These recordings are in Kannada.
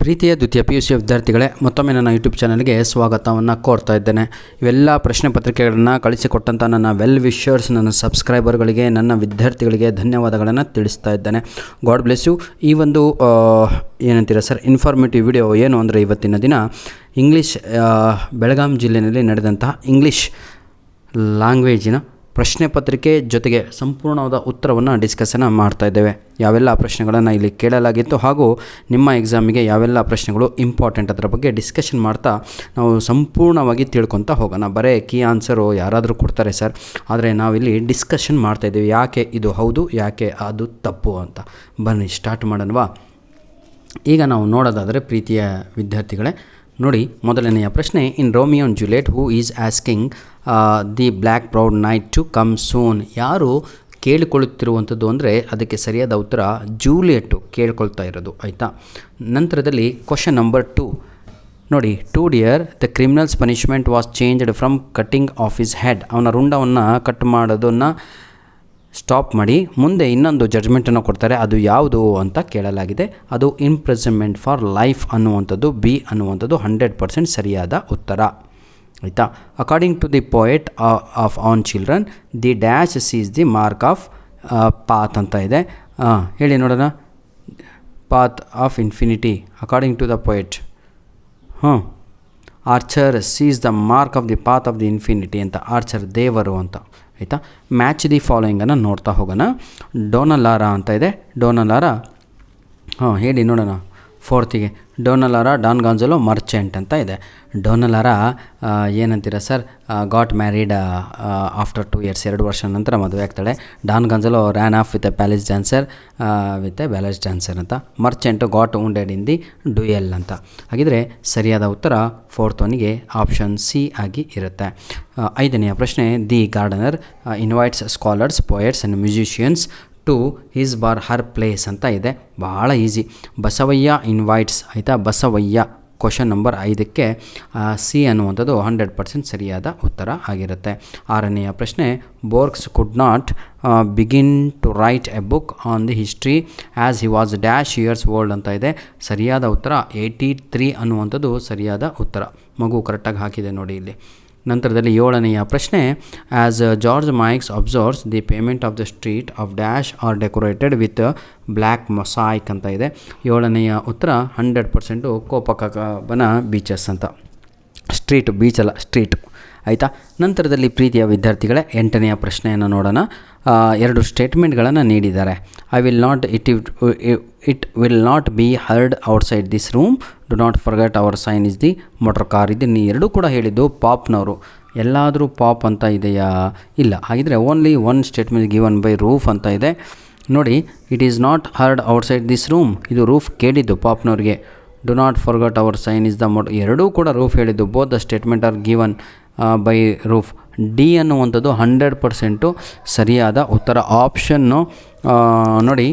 ಪ್ರೀತಿಯ ದ್ವಿತೀಯ PUC ವಿದ್ಯಾರ್ಥಿಗಳೇ, ಮತ್ತೊಮ್ಮೆ ನನ್ನ ಯೂಟ್ಯೂಬ್ ಚಾನಲ್ಗೆ ಸ್ವಾಗತವನ್ನು ಕೋರ್ತಾ ಇದ್ದೇನೆ. ಇವೆಲ್ಲ ಪ್ರಶ್ನೆ ಪತ್ರಿಕೆಗಳನ್ನು ಕಳಿಸಿಕೊಟ್ಟಂಥ ನನ್ನ ವೆಲ್ ವಿಷರ್ಸ್, ನನ್ನ ಸಬ್ಸ್ಕ್ರೈಬರ್ಗಳಿಗೆ, ನನ್ನ ವಿದ್ಯಾರ್ಥಿಗಳಿಗೆ ಧನ್ಯವಾದಗಳನ್ನು ತಿಳಿಸ್ತಾ ಇದ್ದೇನೆ. God bless you. ಈ ಒಂದು ಏನಂತೀರ ಸರ್, ಇನ್ಫಾರ್ಮೇಟಿವ್ ವಿಡಿಯೋ ಏನು ಅಂದರೆ, ಇವತ್ತಿನ ದಿನ ಇಂಗ್ಲೀಷ್ ಬೆಳಗಾಂ ಜಿಲ್ಲೆಯಲ್ಲಿ ನಡೆದಂತಹ ಇಂಗ್ಲೀಷ್ ಲ್ಯಾಂಗ್ವೇಜಿನ ಪ್ರಶ್ನೆ ಪತ್ರಿಕೆ ಜೊತೆಗೆ ಸಂಪೂರ್ಣವಾದ ಉತ್ತರವನ್ನು ಡಿಸ್ಕಸನ್ನು ಮಾಡ್ತಾ ಇದ್ದೇವೆ. ಯಾವೆಲ್ಲ ಪ್ರಶ್ನೆಗಳನ್ನು ಇಲ್ಲಿ ಕೇಳಲಾಗಿತ್ತು ಹಾಗೂ ನಿಮ್ಮ ಎಕ್ಸಾಮಿಗೆ ಯಾವೆಲ್ಲ ಪ್ರಶ್ನೆಗಳು ಇಂಪಾರ್ಟೆಂಟ್ ಅದರ ಬಗ್ಗೆ ಡಿಸ್ಕಷನ್ ಮಾಡ್ತಾ ನಾವು ಸಂಪೂರ್ಣವಾಗಿ ತಿಳ್ಕೊತಾ ಹೋಗೋಣ. ಬರೀ ಕೀ ಆನ್ಸರು ಯಾರಾದರೂ ಕೊಡ್ತಾರೆ ಸರ್, ಆದರೆ ನಾವಿಲ್ಲಿ ಡಿಸ್ಕಷನ್ ಮಾಡ್ತಾಯಿದ್ದೀವಿ, ಯಾಕೆ ಇದು ಹೌದು, ಯಾಕೆ ಅದು ತಪ್ಪು ಅಂತ. ಬನ್ನಿ ಸ್ಟಾರ್ಟ್ ಮಾಡೋಣವಾ. ಈಗ ನಾವು ನೋಡೋದಾದರೆ ಪ್ರೀತಿಯ ವಿದ್ಯಾರ್ಥಿಗಳೇ, ನೋಡಿ ಮೊದಲನೆಯ ಪ್ರಶ್ನೆ, in Romeo and Juliet who is asking the black proud night to come soon. ಯಾರು ಕೇಳಿಕೊಳ್ಳುತ್ತಿರುವಂಥದ್ದು ಅಂದರೆ ಅದಕ್ಕೆ ಸರಿಯಾದ ಉತ್ತರ ಜೂಲಿಯಟ್ಟು ಕೇಳ್ಕೊಳ್ತಾ ಇರೋದು, ಆಯಿತಾ. ನಂತರದಲ್ಲಿ ಕ್ವಶನ್ ನಂಬರ್ 2 ನೋಡಿ, 2 dear the criminals punishment was changed from cutting of his head. ಅವನ ರುಂಡವನ್ನು ಕಟ್ ಮಾಡೋದನ್ನು ಸ್ಟಾಪ್ ಮಾಡಿ ಮುಂದೆ ಇನ್ನೊಂದು ಜಡ್ಜ್ಮೆಂಟನ್ನು ಕೊಡ್ತಾರೆ, ಅದು ಯಾವುದು ಅಂತ ಕೇಳಲಾಗಿದೆ. ಅದು ಇಂಪ್ರಿಸನ್ಮೆಂಟ್ ಫಾರ್ ಲೈಫ್ ಅನ್ನುವಂಥದ್ದು, ಬಿ ಅನ್ನುವಂಥದ್ದು 100% ಸರಿಯಾದ ಉತ್ತರ, ಆಯಿತಾ. According to the poet of on children the dash sees the mark of path ಅಂತ ಇದೆ. ಹೇಳಿ ನೋಡೋಣ. Path of infinity according to the poet. Archer sees the mark of the path of the infinity ಅಂತ, ಆರ್ಚರ್ ದೇವರು ಅಂತ, ಆಯಿತಾ. ಮ್ಯಾಚ್ ದಿ ಫಾಲೋಯಿಂಗನ್ನು ನೋಡ್ತಾ ಹೋಗೋಣ. ಡೋನಲಾರಾ ಅಂತ ಇದೆ. ಡೋನಲಾರಾ ಹೇಳಿ ನೋಡೋಣ. 4th ಡೋನಲಾರಾ ಡಾನ್ ಗಾನ್ಜಲೋ ಮರ್ಚೆಂಟ್ ಅಂತ ಇದೆ. ಡೋನಲಾರಾ ಏನಂತೀರ sir, got married after 2 years, 2 ವರ್ಷ ನಂತರ ಮದುವೆ ಆಗ್ತಾಳೆ. Don Gonzalo ran off with a palace dancer with a ballets dancer ಅಂತ. Merchant got wounded in the duel ಅಂತ. ಹಾಗಿದ್ರೆ ಸರಿಯಾದ ಉತ್ತರ 4th ಒನ್ಗೆ ಆಪ್ಷನ್ ಸಿ ಆಗಿ ಇರುತ್ತೆ. 5ನೇ ಪ್ರಶ್ನೆ, the gardener invites scholars, poets and musicians to his bar her place ಅಂತ ಇದೆ. ಬಹಳ ಈಸಿ. ಬಸವಯ್ಯ ಇನ್ವೈಟ್ಸ್, ಆಯಿತಾ. ಬಸವಯ್ಯ ಕ್ವಶನ್ ನಂಬರ್ 5ಕ್ಕೆ ಸಿ ಅನ್ನುವಂಥದ್ದು 100% ಸರಿಯಾದ ಉತ್ತರ ಆಗಿರುತ್ತೆ. 6ನೆಯ ಪ್ರಶ್ನೆ, Borges could not begin to write a book on the history as he was dash years old ಅಂತ ಇದೆ. ಸರಿಯಾದ ಉತ್ತರ 83 ಅನ್ನುವಂಥದ್ದು ಸರಿಯಾದ ಉತ್ತರ. ಮಗು ಕರೆಕ್ಟಾಗಿ ಹಾಕಿದೆ ನೋಡಿ ಇಲ್ಲಿ. ನಂತರದಲ್ಲಿ 7ನೆಯ ಪ್ರಶ್ನೆ, as George Mikes observes the payment of the street of dash are decorated with black mosaic ಅಂತ ಇದೆ. 7ನೆಯ ಉತ್ತರ 100% ಕೋಪಕಬನ ಬೀಚಸ್ ಅಂತ. ಸ್ಟ್ರೀಟ್, ಬೀಚ್ ಅಲ್ಲ, ಸ್ಟ್ರೀಟ್, ಆಯಿತಾ. ನಂತರದಲ್ಲಿ ಪ್ರೀತಿಯ ವಿದ್ಯಾರ್ಥಿಗಳೇ 8ನೆಯ ಪ್ರಶ್ನೆಯನ್ನು ನೋಡೋಣ. 2 ಸ್ಟೇಟ್ಮೆಂಟ್ಗಳನ್ನು ನೀಡಿದ್ದಾರೆ. I will not it will not be heard outside this room, do not forget our sign is the motor car. ಇದನ್ನು ಎರಡೂ ಕೂಡ ಹೇಳಿದ್ದು ಪಾಪ್ನವರು. ಎಲ್ಲಾದರೂ ಪಾಪ್ ಅಂತ ಇದೆಯಾ? ಇಲ್ಲ. ಹಾಗಿದ್ರೆ only one statement given by Roof ಅಂತ ಇದೆ ನೋಡಿ. It is not heard outside this room, ಇದು ರೂಫ್ ಕೇಳಿದ್ದು ಪಾಪ್ನವ್ರಿಗೆ. Do not forget our sign is the motor, ಎರಡೂ ಕೂಡ ರೂಫ್ ಹೇಳಿದ್ದು. Both the statement are given by Roof. D ಅನ್ನುವಂಥದ್ದು 100% ಸರಿಯಾದ ಉತ್ತರ. ಆಪ್ಷನ್ನು ನೋಡಿ,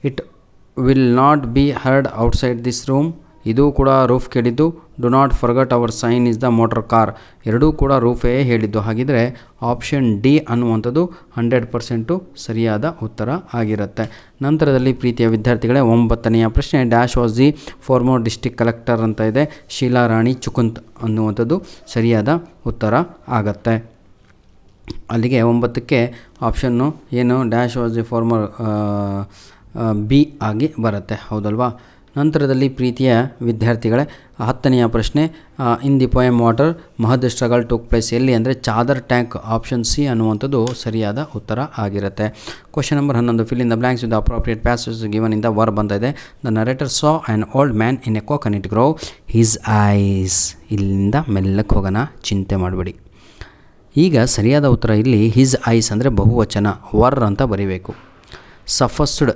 it will not be heard outside this room, ಇದು ಕೂಡ ರೂಫ್ ಕೇಳಿದ್ದು. Do not forget our sign is the motor car, ಎರಡೂ ಕೂಡ ರೂಫೇ ಹೇಳಿದ್ದು. ಹಾಗಿದ್ರೆ ಆಪ್ಷನ್ ಡಿ ಅನ್ನುವಂಥದ್ದು 100% ಸರಿಯಾದ ಉತ್ತರ ಆಗಿರುತ್ತೆ. ನಂತರದಲ್ಲಿ ಪ್ರೀತಿಯ ವಿದ್ಯಾರ್ಥಿಗಳೇ 9ನೆಯ ಪ್ರಶ್ನೆ, dash was the farmer district collector ಅಂತ ಇದೆ. ಶೀಲಾ ರಾಣಿ ಚುಕುಂತ್ ಅನ್ನುವಂಥದ್ದು ಸರಿಯಾದ ಉತ್ತರ ಆಗತ್ತೆ. ಅಲ್ಲಿಗೆ 9ಕ್ಕೆ ಆಪ್ಷನ್ನು ಏನು, dash was the former B ಆಗಿ ಬರುತ್ತೆ, ಹೌದಲ್ವಾ. ನಂತರದಲ್ಲಿ ಪ್ರೀತಿಯ ವಿದ್ಯಾರ್ಥಿಗಳೇ 10ನೆಯ ಪ್ರಶ್ನೆ, in the poem water Mahad struggle took place ಎಲ್ಲಿ ಅಂದರೆ ಚಾದರ್ ಟ್ಯಾಂಕ್. ಆಪ್ಷನ್ ಸಿ ಅನ್ನುವಂಥದ್ದು ಸರಿಯಾದ ಉತ್ತರ ಆಗಿರುತ್ತೆ. Question number 11, fill in the blanks with the appropriate passage given in the verb ಅಂತ ಇದೆ. The narrator saw an old man in a coconut grove, his ice. ಇಲ್ಲಿಂದ ಮೆಲ್ಲಕ್ಕೆ ಹೋಗೋಣ, ಚಿಂತೆ ಮಾಡಬೇಡಿ. ಈಗ ಸರಿಯಾದ ಉತ್ತರ ಇಲ್ಲಿ ಹಿಸ್ ಐಸ್ ಅಂದರೆ ಬಹುವಚನ, ವರ್ ಅಂತ ಬರೀಬೇಕು. ಸಫಸ್ಡ್,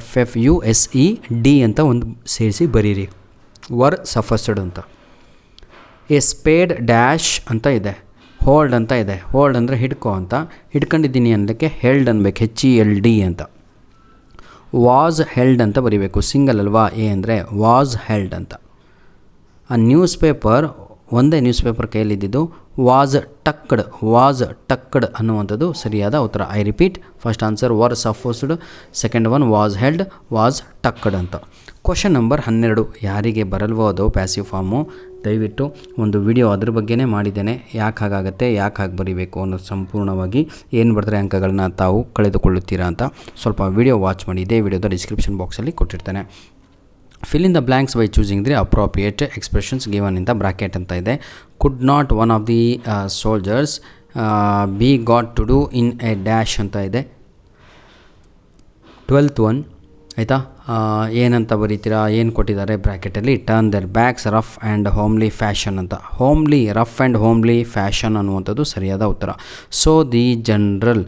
FUSED ಅಂತ ಒಂದು ಸೇರಿಸಿ ಬರೀರಿ, ವರ್ ಸಫಸ್ಡ್ ಅಂತ. ಎ ಸ್ಪೇಡ್ ಡ್ಯಾಶ್ ಅಂತ ಇದೆ. ಹೋಲ್ಡ್ ಅಂತ ಇದೆ. ಹೋಲ್ಡ್ ಅಂದರೆ ಹಿಡ್ಕೋ ಅಂತ. ಹಿಡ್ಕೊಂಡಿದ್ದೀನಿ ಅನ್ನೋದಕ್ಕೆ ಹೆಲ್ಡ್ ಅನ್ಬೇಕು, HELD ಅಂತ. ವಾಸ್ ಹೆಲ್ಡ್ ಅಂತ ಬರೀಬೇಕು, ಸಿಂಗಲ್ ಅಲ್ವಾ, ಎ ಅಂದರೆ ವಾಸ್ ಹೆಲ್ಡ್ ಅಂತ. ಆ ನ್ಯೂಸ್ ಪೇಪರ್, ಒಂದೇ ನ್ಯೂಸ್ ಪೇಪರ್ ಕೈಯಲ್ಲಿದ್ದಿದ್ದು ವಾಸ್ ಟಕ್ಡ್ ಅನ್ನುವಂಥದ್ದು ಸರಿಯಾದ ಉತ್ತರ. I repeat, first answer were supposed, second one was held, was tucked ಅಂತ. ಕ್ವಶನ್ ನಂಬರ್ 12, ಯಾರಿಗೆ ಬರಲ್ವೋ ಅದು ಪ್ಯಾಸಿವ್ ಫಾರ್ಮು ದಯವಿಟ್ಟು ಒಂದು ವಿಡಿಯೋ ಅದ್ರ ಬಗ್ಗೆನೇ ಮಾಡಿದ್ದೇನೆ, ಯಾಕೆ ಹಾಗಾಗುತ್ತೆ, ಯಾಕೆ ಹಾಗೆ ಬರೀಬೇಕು ಅನ್ನೋದು ಸಂಪೂರ್ಣವಾಗಿ, ಏನು ಬರೆದ್ರೆ ಅಂಕಗಳನ್ನ ತಾವು ಕಳೆದುಕೊಳ್ಳುತ್ತೀರಾ ಅಂತ ಸ್ವಲ್ಪ ವಿಡಿಯೋ ವಾಚ್ ಮಾಡಿ. ಇದೇ ವಿಡಿಯೋದ ಡಿಸ್ಕ್ರಿಪ್ಷನ್ ಬಾಕ್ಸಲ್ಲಿ ಕೊಟ್ಟಿರ್ತೇನೆ. Fill in the blanks by choosing the appropriate expressions given in the bracket ಅಂತ ಇದೆ. Could not one of the soldiers be got to do in a dash ಅಂತ ಇದೆ. 12th ಒನ್ ಆಯಿತಾ, ಏನಂತ ಬರೀತೀರಾ, ಏನು ಕೊಟ್ಟಿದ್ದಾರೆ ಬ್ರ್ಯಾಕೆಟಲ್ಲಿ, turn their backs rough and homely fashion ಅಂತ. ರಫ್ ಆ್ಯಂಡ್ ಹೋಮ್ಲಿ ಫ್ಯಾಷನ್ ಅನ್ನುವಂಥದ್ದು ಸರಿಯಾದ ಉತ್ತರ. So the general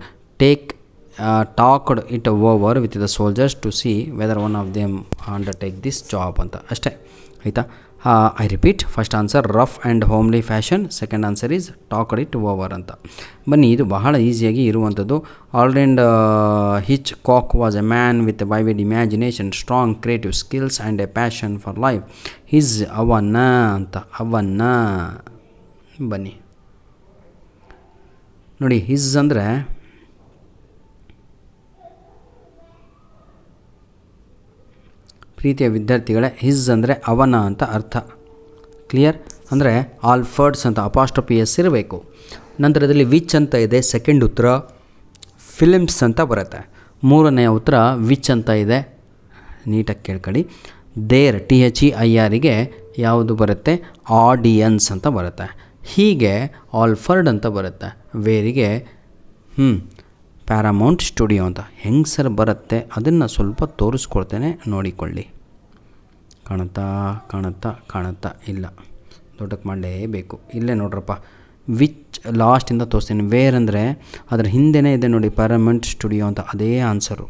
talked it over with the soldiers to see weather one of them undertake this job ಅಂತ ಅಷ್ಟೇ ಆಯಿತಾ. I repeat, first answer rough and homely fashion, second answer is talked it over ಅಂತ. ಬನ್ನಿ, ಇದು ಬಹಳ ಈಸಿಯಾಗಿ ಇರುವಂಥದ್ದು. ಆಲ್ರೆಂಡ್ Hitchcock was a man with vivid imagination, strong creative skills and a passion for life. His ಅವನ್ನ ಅಂತ, ಅವನ್ನ ಬನ್ನಿ ನೋಡಿ. ಹಿಸ್ ಅಂದರೆ ಪ್ರೀತಿಯ ವಿದ್ಯಾರ್ಥಿಗಳೇ, ಹಿಸ್ ಅಂದರೆ ಅವನ ಅಂತ ಅರ್ಥ. ಕ್ಲಿಯರ್? ಅಂದರೆ ಆಲ್ಫರ್ಡ್ಸ್ ಅಂತ ಅಪಾಸ್ಟ್ರಫಿ ಎಸ್ ಇರಬೇಕು. ನಂತರದಲ್ಲಿ ವಿಚ್ ಅಂತ ಇದೆ, ಸೆಕೆಂಡ್ ಉತ್ತರ ಫಿಲ್ಮ್ಸ್ ಅಂತ ಬರುತ್ತೆ. ಮೂರನೆಯ ಉತ್ತರ ವಿಚ್ ಅಂತ ಇದೆ, ನೀಟಾಗಿ ಕೇಳ್ಕೊಳ್ಳಿ. ದೇರ್ THEIRಗೆ ಯಾವುದು ಬರುತ್ತೆ, ಆಡಿಯನ್ಸ್ ಅಂತ ಬರುತ್ತೆ. ಹೀಗೆ ಆಲ್ಫರ್ಡ್ ಅಂತ ಬರುತ್ತೆ. ವೇರಿಗೆ ಪ್ಯಾರಾಮೌಂಟ್ ಸ್ಟುಡಿಯೋ ಅಂತ ಹೆಂಗೆ ಸರ್ ಬರುತ್ತೆ, ಅದನ್ನು ಸ್ವಲ್ಪ ತೋರಿಸ್ಕೊಡ್ತೇನೆ, ನೋಡಿಕೊಳ್ಳಿ. ಕಾಣುತ್ತಾ ಇಲ್ಲ, ದೊಡ್ಡಕ್ಕೆ ಮಾಡಲೇಬೇಕು. ಇಲ್ಲೇ ನೋಡ್ರಪ್ಪ, ವಿಚ್ ಲಾಸ್ಟಿಂದ ತೋರಿಸ್ತೀನಿ. ವೇರ್ ಅಂದರೆ ಅದರ ಹಿಂದೆನೇ ಇದೆ ನೋಡಿ, ಪ್ಯಾರಾಮೌಂಟ್ ಸ್ಟುಡಿಯೋ ಅಂತ, ಅದೇ ಆನ್ಸರು.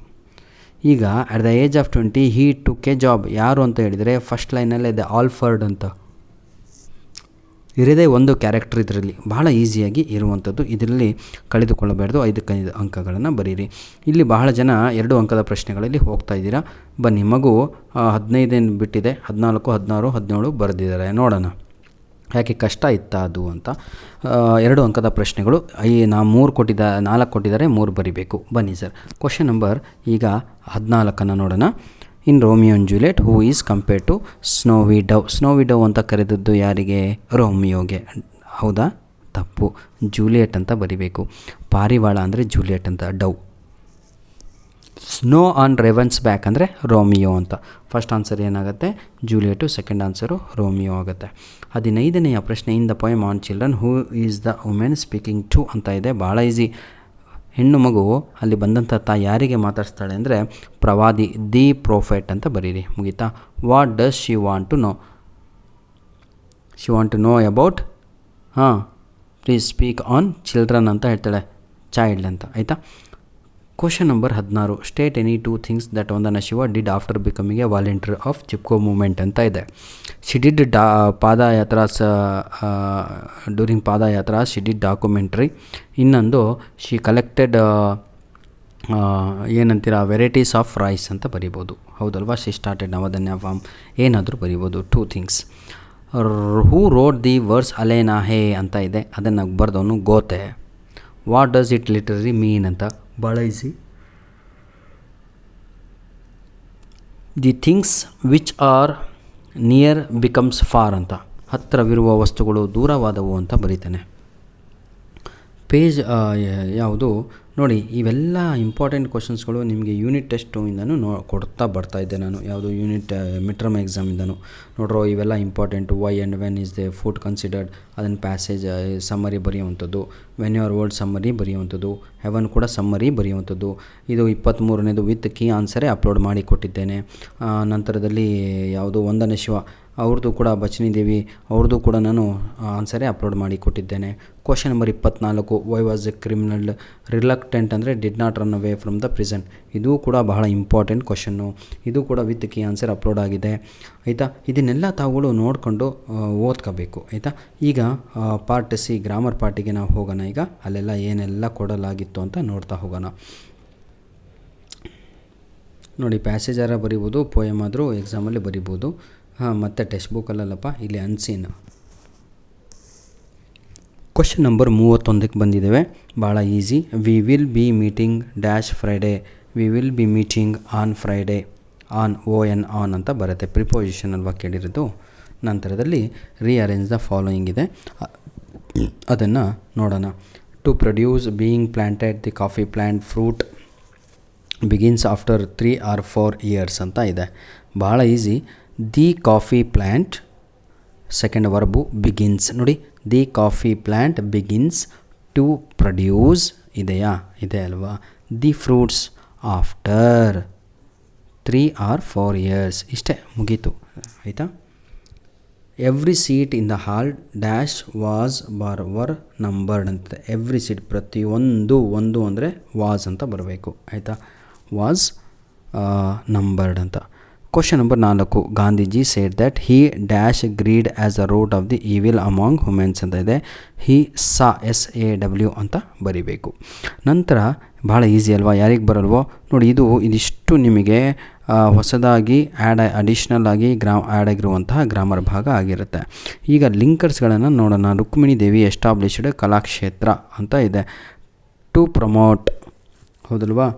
ಈಗ at the age of 20 Hi took A job, ಯಾರು ಅಂತ ಹೇಳಿದರೆ ಫಸ್ಟ್ ಲೈನಲ್ಲೇ ಇದೆ ಆಲ್ಫರ್ಡ್ ಅಂತ ಇರೋದೇ ಒಂದು ಕ್ಯಾರೆಕ್ಟರ್. ಇದರಲ್ಲಿ ಬಹಳ ಈಸಿಯಾಗಿ ಇರುವಂಥದ್ದು, ಇದರಲ್ಲಿ ಕಳೆದುಕೊಳ್ಳಬಾರ್ದು. 5 ಅಂಕಗಳನ್ನು ಬರೀರಿ. ಇಲ್ಲಿ ಬಹಳ ಜನ 2 ಅಂಕದ ಪ್ರಶ್ನೆಗಳಲ್ಲಿ ಹೋಗ್ತಾ ಇದ್ದೀರಾ. ಬನ್ನಿ, ಮಗು 15 ಬಿಟ್ಟಿದೆ, 14, 16, 17 ಬರೆದಿದ್ದಾರೆ. ನೋಡೋಣ ಯಾಕೆ ಕಷ್ಟ ಇತ್ತಾ ಅದು ಅಂತ. 2 ಅಂಕದ ಪ್ರಶ್ನೆಗಳು, 4 ಕೊಟ್ಟಿದ್ದಾರೆ, 3 ಬರಿಬೇಕು. ಬನ್ನಿ ಸರ್, ಕ್ವಶನ್ ನಂಬರ್ ಈಗ 14 ನೋಡೋಣ. In Romeo and Juliet who is compared to snowy dove. Snowy dove ಅಂತ ಕರೆದದ್ದು ಯಾರಿಗೆ, ರೋಮಿಯೋಗೆ. ಹೌದಾ? ತಪ್ಪು, ಜೂಲಿಯಟ್ ಅಂತ ಬರಿಬೇಕು. ಪಾರಿವಾಳ ಅಂದರೆ ಜೂಲಿಯಟ್ ಅಂತ, dove. Snow on ravens back ಅಂದರೆ ರೋಮಿಯೋ ಅಂತ. ಫಸ್ಟ್ ಆನ್ಸರ್ ಏನಾಗುತ್ತೆ, ಜೂಲಿಯಟು, ಸೆಕೆಂಡ್ ಆನ್ಸರು ರೋಮಿಯೋ ಆಗುತ್ತೆ. 15ನೆಯ ಪ್ರಶ್ನೆ, in the poem on children who is the women speaking to ಅಂತ ಇದೆ. ಭಾಳ ಈಸಿ. ಹೆಣ್ಣು ಮಗು ಅಲ್ಲಿ ಬಂದಂಥ ತಾಯಿ ಯಾರಿಗೆ ಮಾತಾಡಿಸ್ತಾಳೆ ಅಂದರೆ ಪ್ರವಾದಿ, ದಿ ಪ್ರೊಫೆಟ್ ಅಂತ ಬರೀರಿ, ಮುಗೀತಾ. What does she want to know, she want to know about please speak on children ಅಂತ ಹೇಳ್ತಾಳೆ, ಚೈಲ್ಡ್ ಅಂತ ಆಯಿತಾ. Question number 16, state any 2 things that Vandana Shiva did after becoming a volunteer of Chipko movement ಅಂತ ಇದೆ. She did padayatras, during padayatras she did documentary. ಇನ್ನೊಂದು ಶಿ ಕಲೆಕ್ಟೆಡ್ ಏನಂತೀರ ವೆರೈಟೀಸ್ ಆಫ್ ರೈಸ್ ಅಂತ ಬರಿಬೋದು, ಹೌದಲ್ವಾ. ಶಿ ಸ್ಟಾರ್ಟೆಡ್ ನವಧನ್ಯ ಫಾರ್ಮ್, ಏನಾದರೂ ಬರಿಬೋದು. 2 things. Who wrote the words ಅಲೇನಾ ಹೇ ಅಂತ ಇದೆ, ಅದನ್ನು ಬರೆದವನು Goethe. What does it literary mean ಅಂತ, ಭಾಳ easy. The things which are near becomes far ಅಂತ, ಹತ್ತಿರವಿರುವ ವಸ್ತುಗಳು ದೂರವಾದವು ಅಂತ ಬರೀತಾನೆ. ಪೇಜ್ ಯಾವುದು ನೋಡಿ, ಇವೆಲ್ಲ ಇಂಪಾರ್ಟೆಂಟ್ ಕ್ವಶನ್ಸ್ಗಳು ನಿಮಗೆ ಯೂನಿಟ್ ಟೆಸ್ಟಿಂದನೂ ಕೊಡ್ತಾ ಬರ್ತಾಯಿದ್ದೆ ನಾನು. ಯಾವುದು ಯೂನಿಟ್ ಮಿಡ್-ಟರ್ಮ್ ಎಕ್ಸಾಮಿಂದನೂ ನೋಡ್ರೋ, ಇವೆಲ್ಲ important. Why and when is the food considered, ಅದನ್ನು ಪ್ಯಾಸೇಜ್ ಸಮ್ಮರಿ ಬರೆಯುವಂಥದ್ದು. ವೆನ್ ಯುವರ್ ವರ್ಲ್ಡ್ ಸಮ್ಮರಿ ಬರೆಯುವಂಥದ್ದು. ಹೆವನ್ ಕೂಡ ಸಮ್ಮರಿ ಬರೆಯುವಂಥದ್ದು. ಇದು 23ನೇದು ವಿತ್ ಕೀ ಆನ್ಸರೇ ಅಪ್ಲೋಡ್ ಮಾಡಿ ಕೊಟ್ಟಿದ್ದೇನೆ. ನಂತರದಲ್ಲಿ ಯಾವುದು ವಂದನ ಶಿವ ಅವ್ರದ್ದು ಕೂಡ, ಬಚನಿ ದೇವಿ ಅವ್ರದ್ದು ಕೂಡ ನಾನು ಆನ್ಸರೇ ಅಪ್ಲೋಡ್ ಮಾಡಿ ಕೊಟ್ಟಿದ್ದೇನೆ. Question number 24, why was a criminal reluctant ಅಂದರೆ did not run away from the prison. ಇದು ಕೂಡ ಬಹಳ ಇಂಪಾರ್ಟೆಂಟ್ ಕ್ವಶನ್ನು. ಇದು ಕೂಡ ವಿತ್ ಕೀ ಆನ್ಸರ್ ಅಪ್ಲೋಡ್ ಆಗಿದೆ ಆಯಿತಾ. ಇದನ್ನೆಲ್ಲ ತಾವುಗಳು ನೋಡಿಕೊಂಡು ಓದ್ಕೋಬೇಕು ಆಯಿತಾ. ಈಗ ಪಾರ್ಟ್ ಸಿ ಗ್ರಾಮರ್ ಪಾರ್ಟಿಗೆ ನಾವು ಹೋಗೋಣ. ಈಗ ಅಲ್ಲೆಲ್ಲ ಏನೆಲ್ಲ ಕೊಡಲಾಗಿತ್ತು ಅಂತ ನೋಡ್ತಾ ಹೋಗೋಣ. ನೋಡಿ, ಪ್ಯಾಸೇಜಾರ ಬರಿಬೋದು, ಪೋಯಮ್ ಆದರೂ ಎಕ್ಸಾಮಲ್ಲಿ ಬರಿಬೋದು. ಮತ್ತು ಟೆಕ್ಸ್ಟ್ ಬುಕ್ಕಲ್ಲಪ್ಪ, ಇಲ್ಲಿ ಅನ್ಸೀನ್. ಕ್ವಶನ್ ನಂಬರ್ 31ಕ್ಕೆ ಬಂದಿದ್ದೇವೆ. ಭಾಳ easy. We will be meeting dash Friday. We will be meeting on Friday. On on ಅಂತ ಬರುತ್ತೆ, ಪ್ರಿಪೋಸಿಷನ್ ಅಲ್ವಾ ಕೇಳಿರೋದು. ನಂತರದಲ್ಲಿ ರೀಅರೇಂಜ್ ದ ಫಾಲೋಯಿಂಗ್ ಇದೆ, ಅದನ್ನು ನೋಡೋಣ. To produce being planted the coffee plant fruit begins after 3 or 4 years ಅಂತ ಇದೆ. ಭಾಳ easy. The coffee plant second verb begins. ನೋಡಿ, the coffee plant begins to produce ಇದೆಯಾ? ಇದೆ ಅಲ್ವಾ. The fruits after 3 or 4 years. ಇಷ್ಟೇ, ಮುಗೀತು. ಆಯಿತಾ? Every seat in the hall dash was were numbered ಅಂತ. ಎವ್ರಿ ಸೀಟ್, ಪ್ರತಿಯೊಂದು ಅಂದರೆ ವಾಸ್ ಅಂತ ಬರಬೇಕು. ಆಯಿತಾ? ವಾಸ್ ನಂಬರ್ಡ್ ಅಂತ. Question number 4. Gandhiji said that he dash greed as a root of the evil among humans ಅಂತ ಇದೆ. ಹಿ ಸಾ SAW ಅಂತ ಬರಿಬೇಕು. ನಂತರ ಭಾಳ ಈಸಿ ಅಲ್ವಾ, ಯಾರಿಗೆ ಬರಲ್ವೋ ನೋಡಿ. ಇದಿಷ್ಟು ನಿಮಗೆ ಹೊಸದಾಗಿ ಅಡಿಷ್ನಲ್ ಆಗಿ ಆ್ಯಡ್ ಆಗಿರುವಂತಹ ಗ್ರಾಮರ್ ಭಾಗ ಆಗಿರುತ್ತೆ. ಈಗ ಲಿಂಕರ್ಸ್ಗಳನ್ನು ನೋಡೋಣ. ರುಕ್ಮಿಣಿ ದೇವಿ ಎಸ್ಟಾಬ್ಲಿಷ್ಡ್ ಕಲಾಕ್ಷೇತ್ರ ಅಂತ ಇದೆ. ಟು ಪ್ರಮೋಟ್, ಹೌದಲ್ವಾ?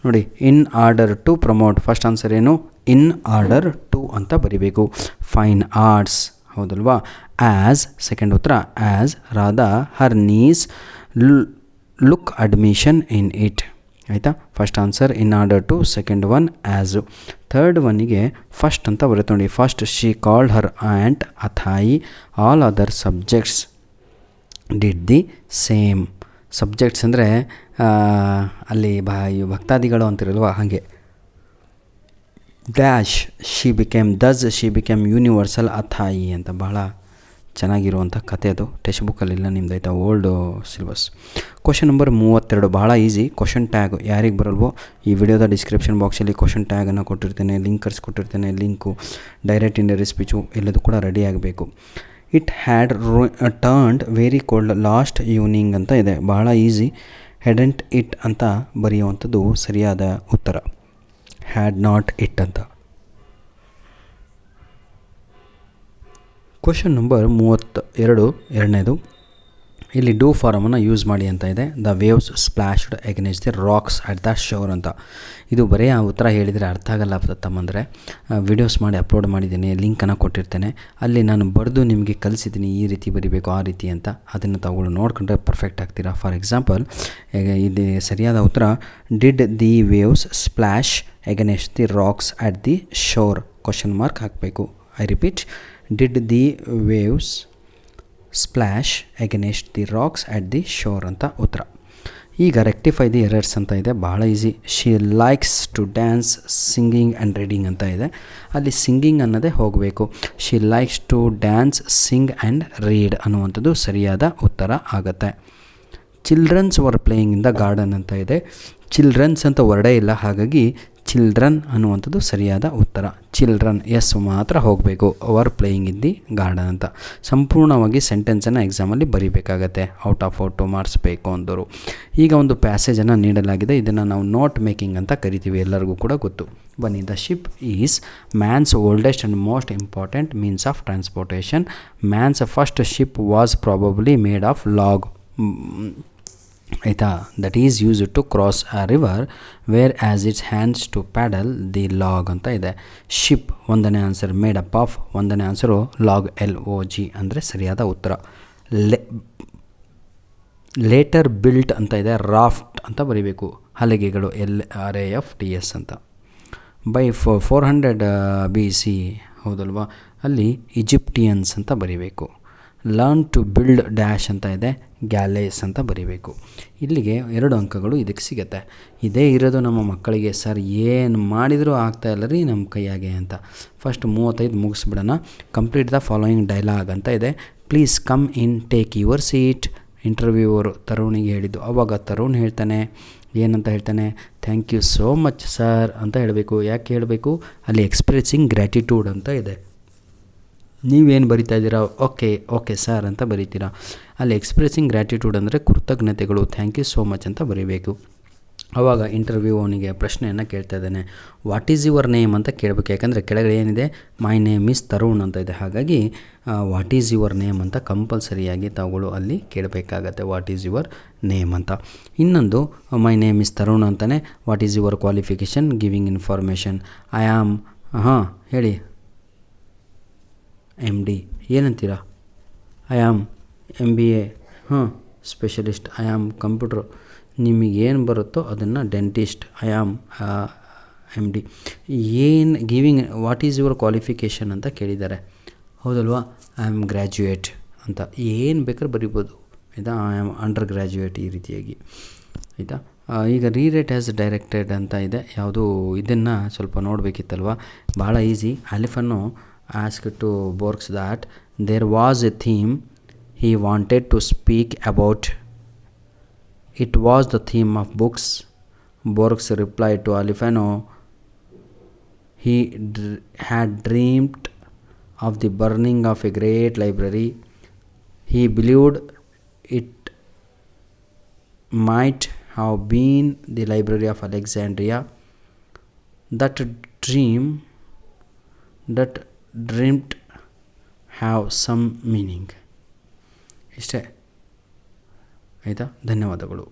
ನೋಡಿ, in order to promote. First answer ಏನು? ಇನ್ ಆರ್ಡರ್ ಟು ಅಂತ ಬರಿಬೇಕು. ಫೈನ್ ಆರ್ಟ್ಸ್, ಹೌದಲ್ವಾ? ಆ್ಯಸ್ ಸೆಕೆಂಡ್ ಉತ್ತರ. As Radha her niece look admission in it. ಆಯಿತಾ? First answer in order to, second one as. Third ಒನ್ನಿಗೆ ಫಸ್ಟ್ ಅಂತ ಬರುತ್ತೆ ನೋಡಿ. First she called her aunt athai. All other subjects did the same. Subjects ಅಂದರೆ ಅಲ್ಲಿ ಭಕ್ತಾದಿಗಳು ಅಂತಿರಲ್ವ, ಹಾಗೆ. Dash she became universal athai ಅಂತ. ಬಹಳ ಚೆನ್ನಾಗಿರುವಂಥ ಕತೆ ಅದು. ಟೆಕ್ಸ್ಟ್ ಬುಕ್ಕಲ್ಲಿಲ್ಲ ನಿಮ್ದು, ಆಯಿತಾ? Old syllabus. ಕ್ವಶನ್ ನಂಬರ್ 32 ಭಾಳ ಈಸಿ. ಕ್ವಶನ್ ಟ್ಯಾಗ್ ಯಾರಿಗೆ ಬರಲ್ವೋ ಈ ವಿಡಿಯೋದ ಡಿಸ್ಕ್ರಿಪ್ಷನ್ ಬಾಕ್ಸಲ್ಲಿ ಕ್ವಶನ್ ಟ್ಯಾಗನ್ನು ಕೊಟ್ಟಿರ್ತೇನೆ, ಲಿಂಕರ್ಸ್ ಕೊಟ್ಟಿರ್ತೇನೆ, ಲಿಂಕು ಡೈರೆಕ್ಟ್ ಇಂಡಿಯಾ ಸ್ಪೀಚು ಎಲ್ಲದು ಕೂಡ ರೆಡಿ ಆಗಬೇಕು. It had turned very cold last evening ಅಂತ ಇದೆ. ಭಾಳ ಈಸಿ. ಹೆಡೆಂಟ್ ಇಟ್ ಅಂತ ಬರೆಯುವಂಥದ್ದು ಸರಿಯಾದ ಉತ್ತರ. ಹ್ಯಾಡ್ ನಾಟ್ ಇಟ್ ಅಂತ. ಕ್ವಶನ್ ನಂಬರ್ 32 ಎರಡನೇದು. ಇಲ್ಲಿ ಡೂ ಫಾರಮನ್ನು ಯೂಸ್ ಮಾಡಿ ಅಂತ ಇದೆ. The waves splashed against the rocks at the shore ಅಂತ. ಇದು ಬರೀ ಆ ಉತ್ತರ ಹೇಳಿದರೆ ಅರ್ಥ ಆಗಲ್ಲ ತಮ್ಮಂದರೆ. ವಿಡಿಯೋಸ್ ಮಾಡಿ ಅಪ್ಲೋಡ್ ಮಾಡಿದ್ದೀನಿ, ಲಿಂಕನ್ನು ಕೊಟ್ಟಿರ್ತೇನೆ. ಅಲ್ಲಿ ನಾನು ಬರೆದು ನಿಮಗೆ ಕಲಿಸಿದ್ದೀನಿ, ಈ ರೀತಿ ಬರಿಬೇಕು, ಆ ರೀತಿ ಅಂತ. ಅದನ್ನು ತಗೊಳ್ಳಿ, ನೋಡ್ಕೊಂಡ್ರೆ ಪರ್ಫೆಕ್ಟ್ ಆಗ್ತೀರಾ. ಫಾರ್ ಎಕ್ಸಾಂಪಲ್, ಇದು ಸರಿಯಾದ ಉತ್ತರ. Did the waves splash against the rocks at the shore? Question mark ಹಾಕಬೇಕು. I repeat, did the waves splash against the rocks at the shore ಅಂತ ಉತ್ತರ. ಈಗ ರೆಕ್ಟಿಫೈ ದಿ ಎರರ್ಸ್ ಅಂತ ಇದೆ. ಭಾಳ easy. She likes to dance singing and reading ಅಂತ ಇದೆ. ಅಲ್ಲಿ ಸಿಂಗಿಂಗ್ ಅನ್ನೋದೇ ಹೋಗಬೇಕು. She likes to dance, sing and read ಅನ್ನುವಂಥದ್ದು ಸರಿಯಾದ ಉತ್ತರ ಆಗುತ್ತೆ. Childrens were playing in the garden ಅಂತ ಇದೆ. ಚಿಲ್ಡ್ರನ್ಸ್ ಅಂತ ವರ್ಡೇ ಇಲ್ಲ, ಹಾಗಾಗಿ ಚಿಲ್ಡ್ರನ್ ಅನ್ನುವಂಥದ್ದು ಸರಿಯಾದ ಉತ್ತರ. ಚಿಲ್ಡ್ರನ್ ಎಸ್ ಮಾತ್ರ ಹೋಗಬೇಕು. Var playing in the garden ಅಂತ. ಸಂಪೂರ್ಣವಾಗಿ ಸೆಂಟೆನ್ಸನ್ನು ಎಕ್ಸಾಮಲ್ಲಿ ಬರೀಬೇಕಾಗತ್ತೆ. ಔಟ್ ಆಫ್ 2 ಮಾರ್ಕ್ಸ್ ಬೇಕು ಅಂದರು. ಈಗ ಒಂದು ಪ್ಯಾಸೇಜನ್ನು ನೀಡಲಾಗಿದೆ. ಇದನ್ನು ನಾವು ನೋಟ್ ಮೇಕಿಂಗ್ ಅಂತ ಕರಿತೀವಿ, ಎಲ್ಲರಿಗೂ ಕೂಡ ಗೊತ್ತು. ಬನ್ನಿ. The ship is man's oldest and most important means of transportation. Man's first ship was probably made of log. ಆಯಿತಾ? That is use to cross a river where as its hands to paddle the log ಅಂತ ಇದೆ. ಶಿಪ್ ಒಂದನೇ ಆನ್ಸರ್. ಮೇಡ್ ಅಪ್ ಆಫ್ ಒಂದನೇ ಆನ್ಸರು. ಲಾಗ್ LOG ಅಂದರೆ ಸರಿಯಾದ ಉತ್ತರ. ಲೇಟರ್ ಬಿಲ್ಟ್ ಅಂತ ಇದೆ. ರಾಫ್ಟ್ ಅಂತ ಬರೀಬೇಕು. ಹಲಗೆಗಳು LRAFTS ಅಂತ. ಬೈ 400 BC, ಹೌದಲ್ವಾ? ಅಲ್ಲಿ ಈಜಿಪ್ಟಿಯನ್ಸ್ ಅಂತ ಬರೀಬೇಕು. ಲರ್ನ್ ಟು ಬಿಲ್ಡ್ ಡ್ಯಾಶ್ ಅಂತ ಇದೆ. ಗ್ಯಾಲೇಸ್ ಅಂತ ಬರೀಬೇಕು. ಇಲ್ಲಿಗೆ 2 ಅಂಕಗಳು ಇದಕ್ಕೆ ಸಿಗುತ್ತೆ. ಇದೇ ಇರೋದು ನಮ್ಮ ಮಕ್ಕಳಿಗೆ. ಸರ್ ಏನು ಮಾಡಿದರೂ ಆಗ್ತಾಯಿಲ್ಲ ರೀ ನಮ್ಮ ಕೈಯಾಗೆ ಅಂತ. ಫಸ್ಟ್ 35 ಮುಗಿಸ್ಬಿಡೋಣ. ಕಂಪ್ಲೀಟ್ ದ ಫಾಲೋಯಿಂಗ್ ಡೈಲಾಗ್ ಅಂತ ಇದೆ. Please come in, take your seat. Interviewer ತರುಣಿಗೆ ಹೇಳಿದ್ದು. ಆವಾಗ ತರುಣ್ ಹೇಳ್ತಾನೆ, ಏನಂತ ಹೇಳ್ತಾನೆ? Thank you so much sir ಅಂತ ಹೇಳಬೇಕು. ಯಾಕೆ ಹೇಳಬೇಕು? ಅಲ್ಲಿ ಎಕ್ಸ್ಪ್ರೆಸಿಂಗ್ ಗ್ರ್ಯಾಟಿಟ್ಯೂಡ್ ಅಂತ ಇದೆ. ನೀವೇನು ಬರಿತಾ ಇದ್ದೀರಾ? ಓಕೆ ಸರ್ ಅಂತ ಬರೀತೀರಾ. ಅಲ್ಲಿ ಎಕ್ಸ್ಪ್ರೆಸಿಂಗ್ ಗ್ರ್ಯಾಟಿಟ್ಯೂಡ್ ಅಂದರೆ ಕೃತಜ್ಞತೆಗಳು. ಥ್ಯಾಂಕ್ ಯು ಸೋ ಮಚ್ ಅಂತ ಬರೀಬೇಕು. ಆವಾಗ ಇಂಟರ್ವ್ಯೂ ಅವನಿಗೆ ಪ್ರಶ್ನೆಯನ್ನು ಕೇಳ್ತಾ ಇದ್ದಾನೆ, ವಾಟ್ ಈಸ್ ಯುವರ್ ನೇಮ್ ಅಂತ ಕೇಳಬೇಕು. ಯಾಕಂದರೆ ಕೆಳಗಡೆ ಏನಿದೆ, ಮೈ ನೇಮ್ ಈಸ್ ತರುಣ್ ಅಂತ ಇದೆ. ಹಾಗಾಗಿ ವಾಟ್ ಈಸ್ ಯುವರ್ ನೇಮ್ ಅಂತ ಕಂಪಲ್ಸರಿಯಾಗಿ ತಾವುಗಳು ಅಲ್ಲಿ ಕೇಳಬೇಕಾಗತ್ತೆ, ವಾಟ್ ಈಸ್ ಯುವರ್ ನೇಮ್ ಅಂತ. ಇನ್ನೊಂದು ಮೈ ನೇಮ್ ಈಸ್ ತರುಣ್ ಅಂತಾನೆ, what is your qualification, giving information. I am ಹೇಳಿ MD ಏನಂತೀರಾ, I am MBA specialist, I am computer, ನಿಮಗೇನು ಬರುತ್ತೋ ಅದನ್ನು ಡೆಂಟಿಸ್ಟ್, ಐ ಆಮ್ MD. ಏನು giving what is your qualification ಅಂತ ಕೇಳಿದ್ದಾರೆ, ಹೌದಲ್ವಾ, ಐ ಆಮ್ ಗ್ರ್ಯಾಜುಯೇಟ್ ಅಂತ ಏನು ಬೇಕಾದ್ರೆ ಬರಿಬೋದು, ಆಯಿತಾ. ಐ ಆಮ್ ಅಂಡರ್ ಗ್ರ್ಯಾಜುಯೇಟ್ ಈ ರೀತಿಯಾಗಿ, ಆಯಿತಾ. ಈಗ ರೀರೇಟ್ ಆ್ಯಸ್ ಡೈರೆಕ್ಟೆಡ್ ಅಂತ ಇದೆ, ಯಾವುದು ಇದನ್ನು ಸ್ವಲ್ಪ ನೋಡಬೇಕಿತ್ತಲ್ವ, ಭಾಳ ಈಸಿ. ಆಲಿಫನ್ನು ask to Borks that there was a theme he wanted to speak about. It was the theme of books. Borges replied to Alifano, he had dreamed of the burning of a great library. He believed it might have been the Library of Alexandria. That dreamed have some meaning. ಇಷ್ಟೇ, ಆಯಿತಾ. ಧನ್ಯವಾದಗಳು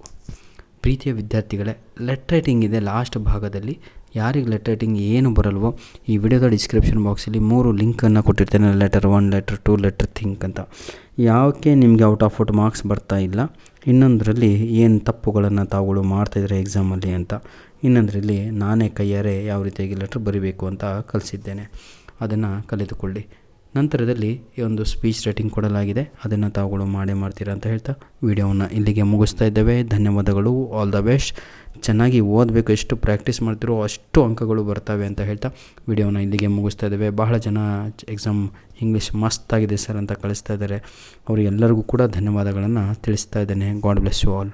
ಪ್ರೀತಿಯ ವಿದ್ಯಾರ್ಥಿಗಳೇ. ಲೆಟ್ ರೈಟಿಂಗ್ ಇದೆ ಲಾಸ್ಟ್ ಭಾಗದಲ್ಲಿ. ಯಾರಿಗೆ ಲೆಟ್ ರೈಟಿಂಗ್ ಏನು ಬರಲ್ವೋ ಈ ವಿಡಿಯೋದ ಡಿಸ್ಕ್ರಿಪ್ಷನ್ ಬಾಕ್ಸಲ್ಲಿ 3 ಲಿಂಕನ್ನು ಕೊಟ್ಟಿರ್ತೇನೆ, ಲೆಟರ್ 1, ಲೆಟರ್ 2, ಲೆಟರ್ ಥಿಂಕ್ ಅಂತ. ಯಾಕೆ ನಿಮಗೆ ಔಟ್ ಆಫ್ ಮಾರ್ಕ್ಸ್ ಬರ್ತಾ ಇಲ್ಲ, ಇನ್ನೊಂದರಲ್ಲಿ ಏನು ತಪ್ಪುಗಳನ್ನು ತಾವುಗಳು ಮಾಡ್ತಾಯಿದ್ರೆ ಎಕ್ಸಾಮಲ್ಲಿ ಅಂತ, ಇನ್ನೊಂದರಲ್ಲಿ ನಾನೇ ಕೈಯಾರೆ ಯಾವ ರೀತಿಯಾಗಿ ಲೆಟ್ರ್ ಬರೀಬೇಕು ಅಂತ ಕಲಿಸಿದ್ದೇನೆ, ಅದನ್ನು ಕಲಿತುಕೊಳ್ಳಿ. ನಂತರದಲ್ಲಿ ಈ ಒಂದು ಸ್ಪೀಚ್ ರೈಟಿಂಗ್ ಕೊಡಲಾಗಿದೆ, ಅದನ್ನು ತಾವುಗಳು ಮಾಡ್ತೀರಾ ಅಂತ ಹೇಳ್ತಾ ವಿಡಿಯೋವನ್ನು ಇಲ್ಲಿಗೆ ಮುಗಿಸ್ತಾ ಇದ್ದೇವೆ. ಧನ್ಯವಾದಗಳು, ಆಲ್ ದ ಬೆಸ್ಟ್. ಚೆನ್ನಾಗಿ ಓದಬೇಕು, ಎಷ್ಟು ಪ್ರಾಕ್ಟೀಸ್ ಮಾಡ್ತಿರೋ ಅಷ್ಟು ಅಂಕಗಳು ಬರ್ತವೆ ಅಂತ ಹೇಳ್ತಾ ವಿಡಿಯೋನ ಇಲ್ಲಿಗೆ ಮುಗಿಸ್ತಾ ಇದ್ದೇವೆ. ಬಹಳ ಜನ ಎಕ್ಸಾಮ್ ಇಂಗ್ಲೀಷ್ ಮಸ್ತಾಗಿದೆ ಸರ್ ಅಂತ ಕಳಿಸ್ತಾ ಇದ್ದಾರೆ, ಅವರಿಗೆಲ್ಲರಿಗೂ ಕೂಡ ಧನ್ಯವಾದಗಳನ್ನು ತಿಳಿಸ್ತಾ ಇದ್ದೇನೆ. God bless you all.